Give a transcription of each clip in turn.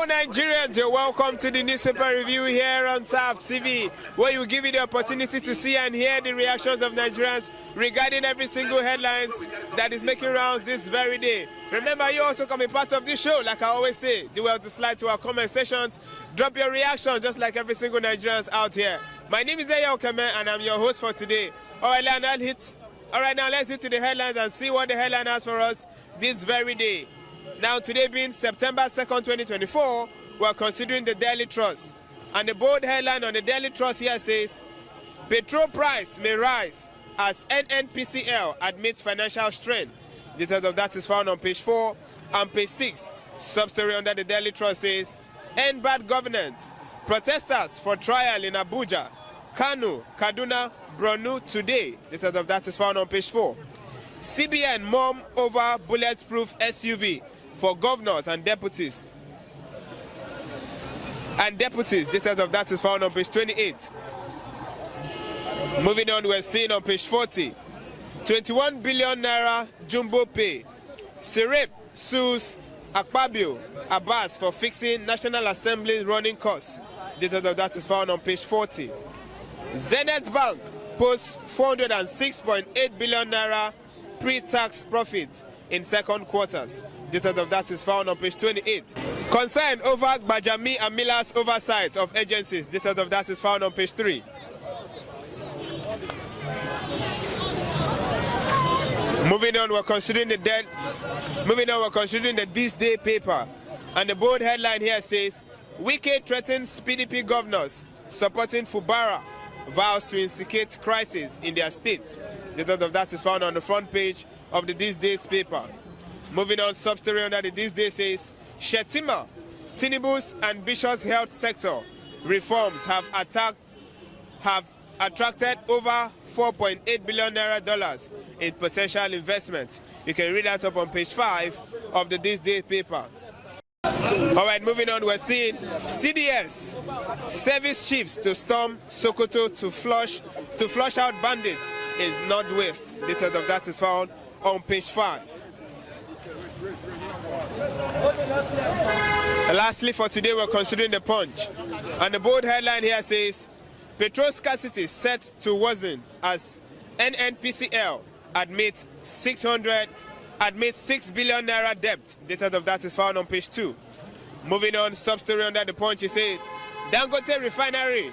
Hello Nigerians, you're welcome to the newspaper review here on TAF TV, where you give you the opportunity to see and hear the reactions of Nigerians regarding every single headline that is making rounds this very day. Remember, you also can be part of this show, like I always say. Do well to slide to our comment sections, drop your reaction just like every single Nigerians out here. My name is Eya Okeme and I'm your host for today. Alright, now let's hit to the headlines and see what the headline has for us this very day. Now, today being September 2nd, 2024, we're considering the Daily Trust. And the bold headline on the Daily Trust here says, petrol price may rise as NNPCL admits financial strain. Details of that is found on page 4 and page 6. Sub-story under the Daily Trust says, end bad governance. Protesters for trial in Abuja, Kano, Kaduna, Borno today. Details of that is found on page 4. CBN mum over bulletproof SUV for governors and deputies. Details of that is found on page 28. Moving on, we're seeing on page 40. 21 billion naira jumbo pay. Sirip sues Akpabio Abbas for fixing National Assembly running costs. Details of that is found on page 40. Zenith Bank posts 406.8 billion naira pre-tax profit in second quarters. Details of that is found on page 28. Concern over Bajami and Miller's oversight of agencies. Details of that is found on page 3. Moving on, we're considering the This Day paper, and the bold headline here says, Wike threatens PDP governors supporting Fubara, vows to instigate crisis in their state. Details of that is found on the front page of the This Day's paper. Moving on, sub-story under the This Day says, Shetima, Tinubu's ambitious health sector reforms have attracted over $4.8 billion in potential investment. You can read that up on page 5 of the This Day paper. All right, moving on, we're seeing CDS service chiefs to storm Sokoto to flush out bandits in Northwest. Details of that is found on page 5. Lastly, for today, we're considering the Punch, and the bold headline here says, petrol scarcity set to worsen as NNPCL admits 6 billion naira debt. Details of that is found on page 2. Moving on, sub-story under the Punch, it says, Dangote refinery,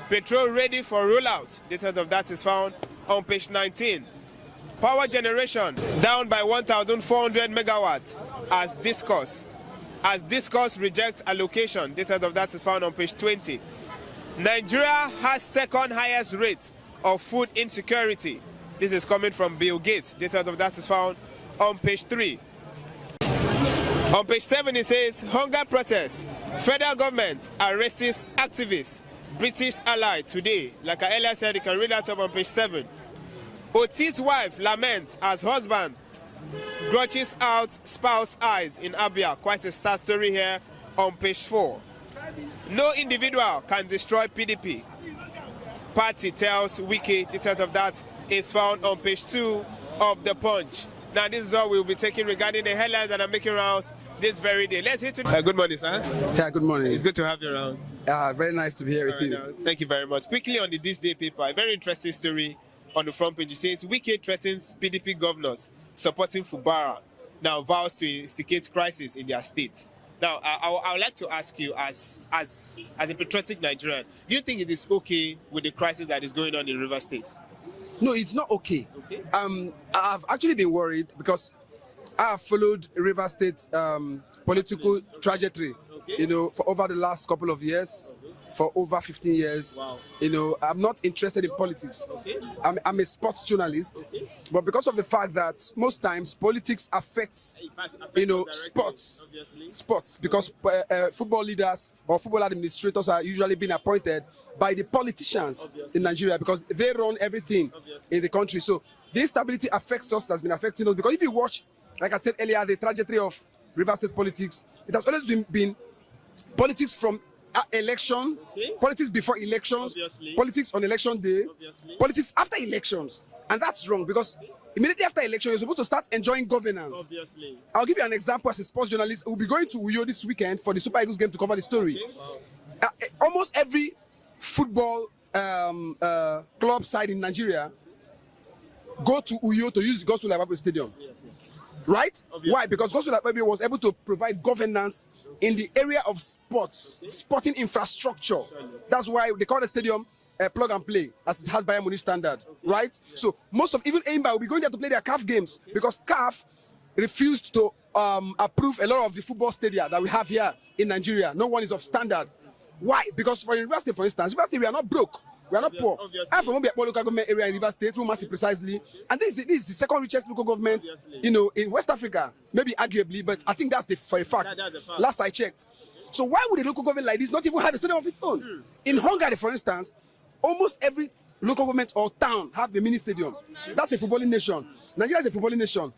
petrol ready for rollout. Details of that is found on page 19. Power generation down by 1,400 megawatts as discussed rejects allocation. Details of that is found on page 20. Nigeria has second highest rate of food insecurity. This is coming from Bill Gates. Details of that is found on page 3. On page 7 it says, hunger protests. Federal government arrests activists. British ally today. Like I earlier said, you can read that up on page 7. Oti's wife laments as husband grudges out spouse eyes in Abia. Quite a sad story here on page 4. No individual can destroy PDP. Party tells Wike. Details of that is found on page 2 of the Punch. Now, this is all we'll be taking regarding the headlines that are making rounds this very day. Let's hit to good morning, sir. Yeah, good morning. It's good to have you around. Very nice to be here with you. Thank you very much. Quickly on the This Day paper, a very interesting story on the front page. It says, Wike threatens PDP governors supporting Fubara, now vows to instigate crisis in their state. Now, I would like to ask you, as a patriotic Nigerian, do you think it is okay with the crisis that is going on in River State? No, it's not okay. I've actually been worried because I have followed River State political trajectory, for over the last couple of years, for over 15 years. Wow. I'm not interested in politics. I'm a sports journalist, but because of the fact that most times politics affects, sports, because football leaders or football administrators are usually being appointed by the politicians in Nigeria because they run everything in the country. So the instability affects us, that's been affecting us, because if you watch, like I said earlier, the trajectory of River State politics, it has always been politics from election, politics before elections, politics on election day, politics after elections. And that's wrong because immediately after election, you're supposed to start enjoying governance. Obviously. I'll give you an example as a sports journalist. We'll be going to Uyo this weekend for the Super Eagles game to cover the story. Okay. Wow. Almost every football club side in Nigeria go to Uyo to use Gospel Bible Stadium. Yes. Right? Obviously. Why? Because Gospel Bible was able to provide governance in the area of sports, sporting infrastructure. That's why they call the stadium plug and play, as it has Bayern Munich standard, right? Yeah. So most of even Aimba will be going there to play their CAF games because CAF refused to approve a lot of the football stadia that we have here in Nigeria. No one is of standard. Why? Because for university, for instance, university we are not broke. We are not poor. I'm from Obiakpo local government area in River State, Rumasi precisely. And this is the second richest local government, in West Africa. Maybe arguably, but I think that's for a fact. That's a fact. Last I checked. So why would a local government like this not even have a stadium of its own? In Hungary, for instance, almost every local government or town have a mini stadium. That's a footballing nation. Nigeria is a footballing nation.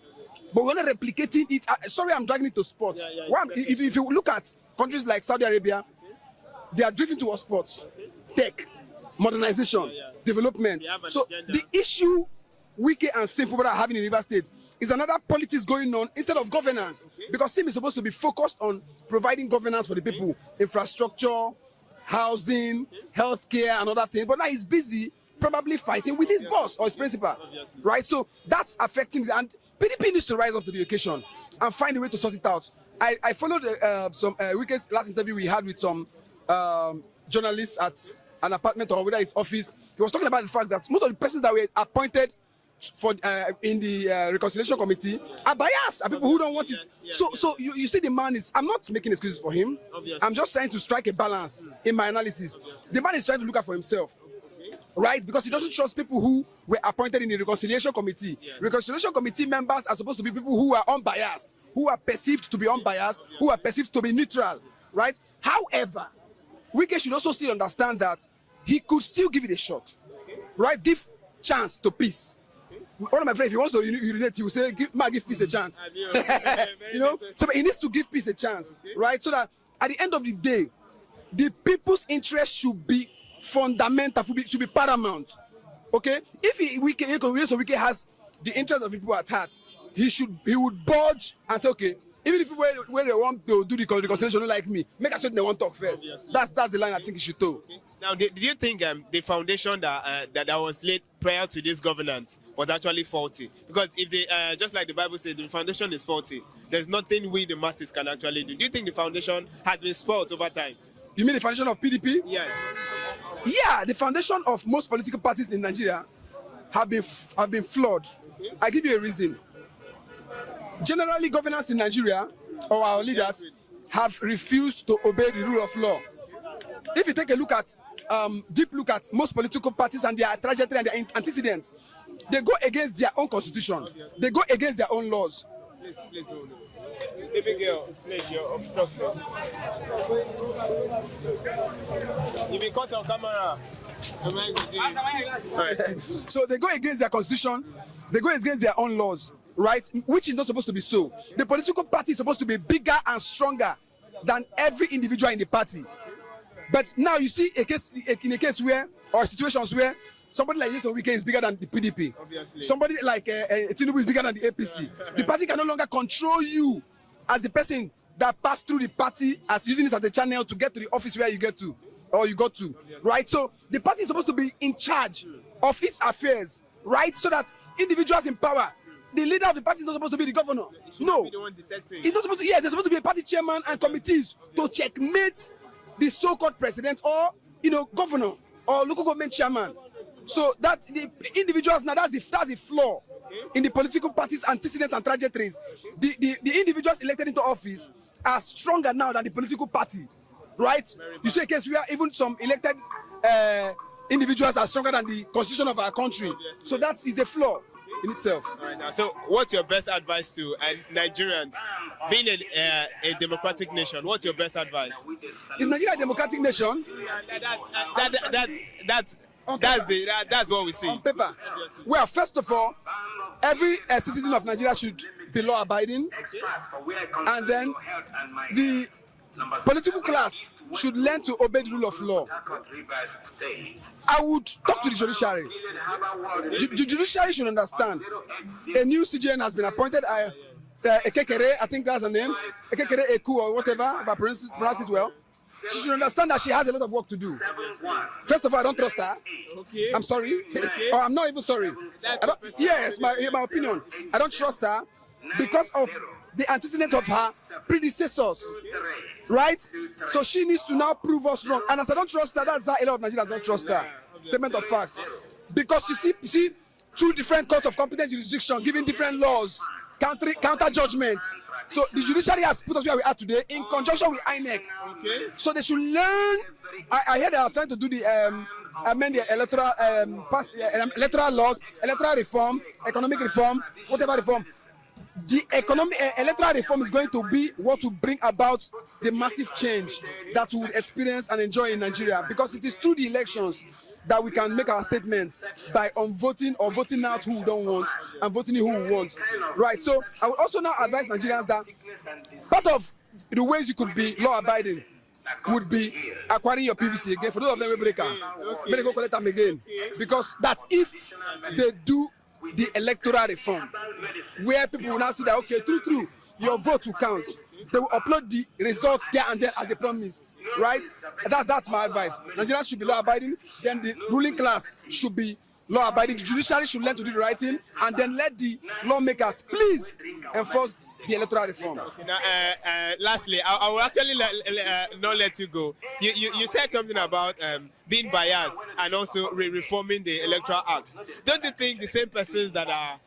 But we're not replicating it. Sorry, I'm dragging it to sports. If you look at countries like Saudi Arabia, they are driven towards sports, tech, modernization, development. So the issue Wike and Fubara are having in River State is another politics going on instead of governance. Because SIM is supposed to be focused on providing governance for the people, infrastructure, housing, healthcare, and other things. But now he's busy probably fighting with his boss or his principal, right? So that's affecting the, and PDP needs to rise up to the occasion and find a way to sort it out. I followed some Wike's last interview we had with some journalists at an apartment or whether his office. He was talking about the fact that most of the persons that were appointed for in the reconciliation committee are biased, are people who don't want it. So you see the man is, I'm not making excuses for him. I'm just trying to strike a balance in my analysis. The man is trying to look out for himself, right? Because he doesn't trust people who were appointed in the reconciliation committee. Reconciliation committee members are supposed to be people who are unbiased, who are perceived to be unbiased, who are perceived to be neutral, right? However, Wike should also still understand that he could still give it a shot, right? Give chance to peace. One of my friends, if he wants to urinate, he will say, give peace a chance. You know, so he needs to give peace a chance, right? So that at the end of the day, the people's interest should be fundamental, should be paramount. Okay? If Wike has the interest of people at heart, he would budge and say, okay, even if people where they want to do the reconciliation don't like me, make us sure they want to talk first. That's the line I think he should toe. Okay. Now, do you think the foundation that was laid prior to this governance was actually faulty? Because if they, just like the Bible says, the foundation is faulty, there's nothing we, the masses, can actually do. Do you think the foundation has been spoiled over time? You mean the foundation of PDP? Yes. Yeah, the foundation of most political parties in Nigeria have been flawed. Okay. I give you a reason. Generally, governance in Nigeria, or our leaders, have refused to obey the rule of law. If you take a look at, deep look at most political parties and their trajectory and their antecedents, they go against their own constitution. They go against their own laws. Please hold on. Baby girl, please, you're obstructing. You've been caught on camera. Right. So they go against their constitution, they go against their own laws, right? Which is not supposed to be so. The political party is supposed to be bigger and stronger than every individual in the party. But now you see in a case where, or situations where, somebody like Yeson Wike is bigger than the PDP. Obviously. Somebody like Tinubu is bigger than the APC. The party can no longer control you as the person that passed through the party as using it as a channel to get to the office where you get to, or you got to, right? So the party is supposed to be in charge of its affairs, right? So that individuals in power, the leader of the party is not supposed to be the governor. No. It's not supposed to, there's supposed to be a party chairman and committees to checkmate the so-called president or, governor or local government chairman. So that the individuals, now that's the flaw in the political parties' antecedents and trajectories. The individuals elected into office are stronger now than the political party, right? You see a case where even some elected individuals are stronger than the constitution of our country. So that is a flaw in itself. All right, now, so what's your best advice to Nigerians? Being a democratic nation, what's your best advice? Is Nigeria a democratic nation? That's what we see. On paper. Well, first of all, every citizen of Nigeria should be law-abiding. And then the political class should learn to obey the rule of law. I would talk to the judiciary. The judiciary should understand a new CJN has been appointed. Ekekere, I think that's her name. Ekekere Eku or whatever, if I pronounce it well. She should understand that she has a lot of work to do. First of all, I don't trust her. Okay. I'm sorry. Okay. Or I'm not even sorry. Yes, my opinion. I don't trust her because of the antecedents of her predecessors. Right? So she needs to now prove us wrong. And as I don't trust her, that's how a lot of Nigerians don't trust her. Statement of fact. Because you see, two different courts of competent jurisdiction giving different laws, counter judgments. So the judiciary has put us where we are today in conjunction with INEC. Okay. So they should learn. I hear they are trying to do the amend the electoral laws, electoral reform, economic reform, whatever reform. The electoral reform is going to be what will bring about the massive change that we will experience and enjoy in Nigeria, because it is through the elections that we can make our statements by voting or voting out who we don't want and voting in who we want. Right. So I would also now advise Nigerians that part of the ways you could be law-abiding would be acquiring your PVC again. For those of them who break them, may they go collect them again. Because that's if they do the electoral reform, where people will now see that, okay, true, your vote will count. They will upload the results there and then as they promised, right? That's my advice. Nigerians should be law-abiding, then the ruling class should be law-abiding. The judiciary should learn to do the right thing, and then let the lawmakers please enforce the electoral reform. Okay, now, lastly, I will actually not let you go. You said something about being biased and also reforming the Electoral Act. Don't you think the same persons that are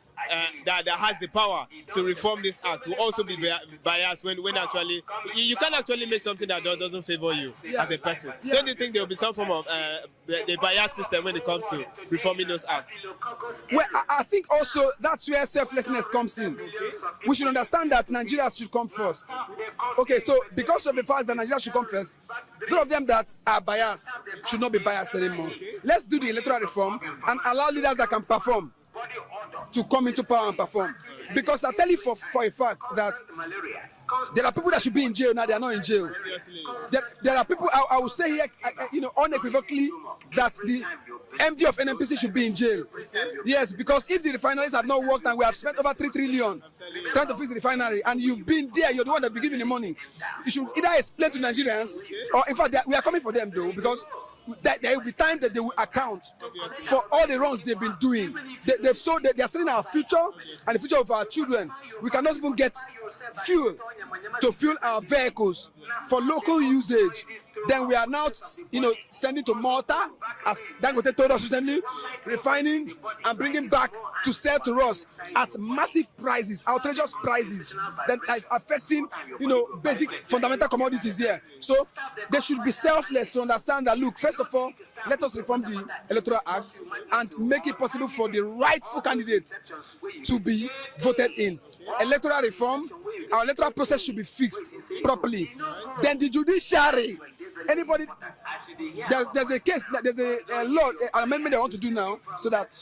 that has the power to reform this act will also be biased when actually you can actually make something that doesn't favor you as a person? Don't you think there will be some form of the bias system when it comes to reforming those acts? Well, I think also that's where selflessness comes in. We should understand that Nigeria should come first. Okay, so because of the fact that Nigeria should come first, those of them that are biased should not be biased anymore. Let's do the electoral reform and allow leaders that can perform to come into power and perform. Because I tell you for a fact that there are people that should be in jail now, they are not in jail. There are people, I will say here, unequivocally, that the MD of NNPC should be in jail. Yes, because if the refineries have not worked and we have spent over 3 trillion trying to fix the refinery, and you've been there, you're the one that be giving the money, you should either explain to Nigerians, or in fact, we are coming for them though, because there will be time that they will account for all the wrongs they've been doing. They are selling our future and the future of our children. We cannot even get fuel to fuel our vehicles for local usage. Then we are now, sending to Malta, as Dangote told us recently, refining and bringing back to sell to us at massive prices, outrageous prices that is affecting, basic fundamental commodities here. So they should be selfless to understand that, look, first of all, let us reform the Electoral Act and make it possible for the rightful candidates to be voted in. Electoral reform, our electoral process should be fixed properly. Then the judiciary, anybody, there's a case, there's a law, an amendment they want to do now, so that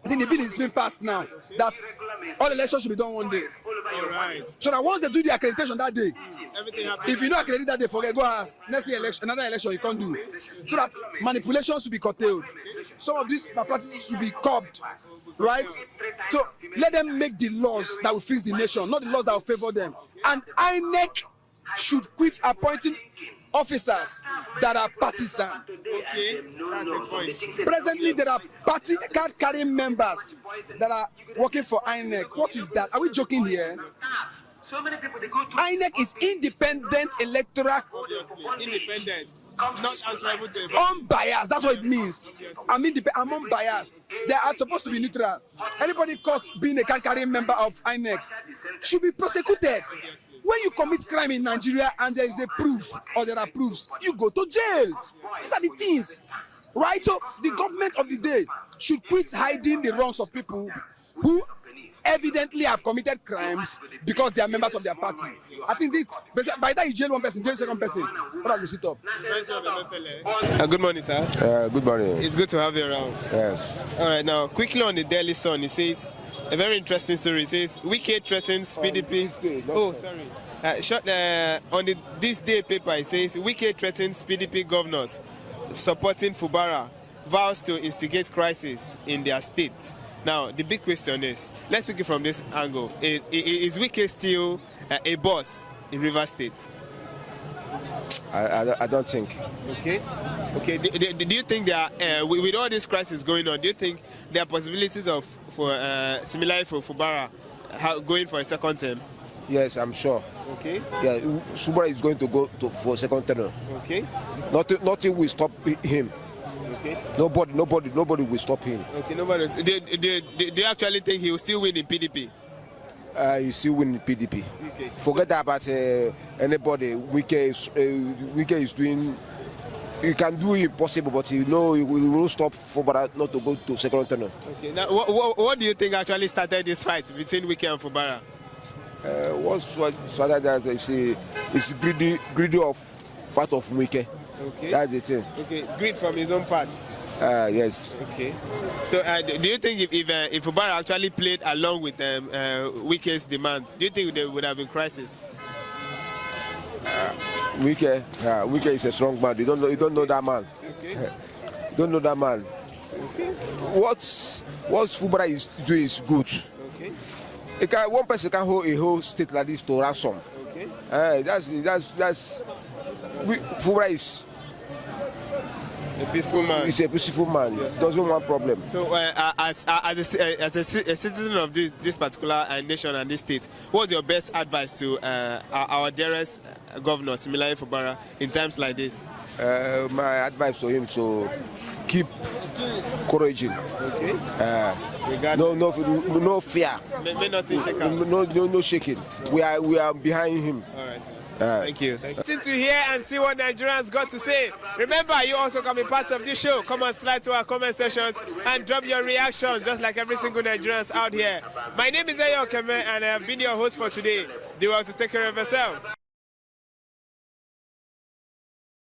I think the bill is being passed now, that all elections should be done one day. Right. So that once they do the accreditation that day, Everything happens. if you not accredit that day, forget, go ask. Next year election, another election you can't do. So that manipulation should be curtailed. Some of these practices should be curbed. Right? So let them make the laws that will fix the nation, not the laws that will favor them. And INEC should quit appointing officers that are partisan. Okay, that's the point. Presently, there are party card-carrying members that are working for INEC. What is that? Are we joking here? INEC is independent electoral. Independent, not answerable to the Unbiased, that's what it means. I'm unbiased. They are supposed to be neutral. Anybody caught being a card-carrying member of INEC should be prosecuted. When you commit crime in Nigeria and there is a proof or there are proofs, you go to jail. These are the things, right? So the government of the day should quit hiding the wrongs of people who evidently have committed crimes because they are members of their party. I think this, by that you jail one person, jail second person. What has we sit up? Good morning, sir. Good morning. It's good to have you around. Yes. All right, now quickly on the Daily Sun, it says A very interesting story. It says Wike threatens PDP. Oh, sorry. On this day paper, it says Wike threatens PDP governors supporting Fubara, vows to instigate crisis in their state. Now, the big question is, let's speak it from this angle. Is Wike still a boss in Rivers State? I don't think. Okay. Okay. Do you think there are, with all this crisis going on, do you think there are possibilities similarly for Fubara going for a second term? Yes, I'm sure. Okay. Yeah, Fubara is going to go for a second term. Okay. Nothing will stop him. Okay. Nobody will stop him. Okay. Nobody. Do you actually think he will still win in PDP? You still win PDP. Okay. Forget about anybody. Wike is doing. He can do impossible, but he will stop Fubara not to go to second term. Okay. Now, what do you think actually started this fight between Wike and Fubara? What started that is greedy of part of Wike. Okay. That's the thing. Okay. Greed from his own part. Yes. Okay. So, do you think if Fubara actually played along with Wike's demand, do you think there would have been crisis? Wike is a strong man. You don't know that man. Okay. You don't know that man. Okay. What Fubara is doing is good. Okay. One person can hold a whole state like this to ransom. Okay. That's Fubara is a peaceful man. He's a peaceful man. Yes. Doesn't want problem. So, as a citizen of this particular nation and this state, what's your best advice to our dearest governor, similarly Fubara, in times like this? My advice to him: so keep encouraging. Okay. No fear. May nothing shake out. No shaking. We are behind him. All right. Thank you. To hear and see what Nigerians got to say. Remember, you also can be part of this show. Come and slide to our comment sections and drop your reactions, just like every single Nigerians out here. My name is Ayo Keme, and I have been your host for today. Do well to take care of yourself.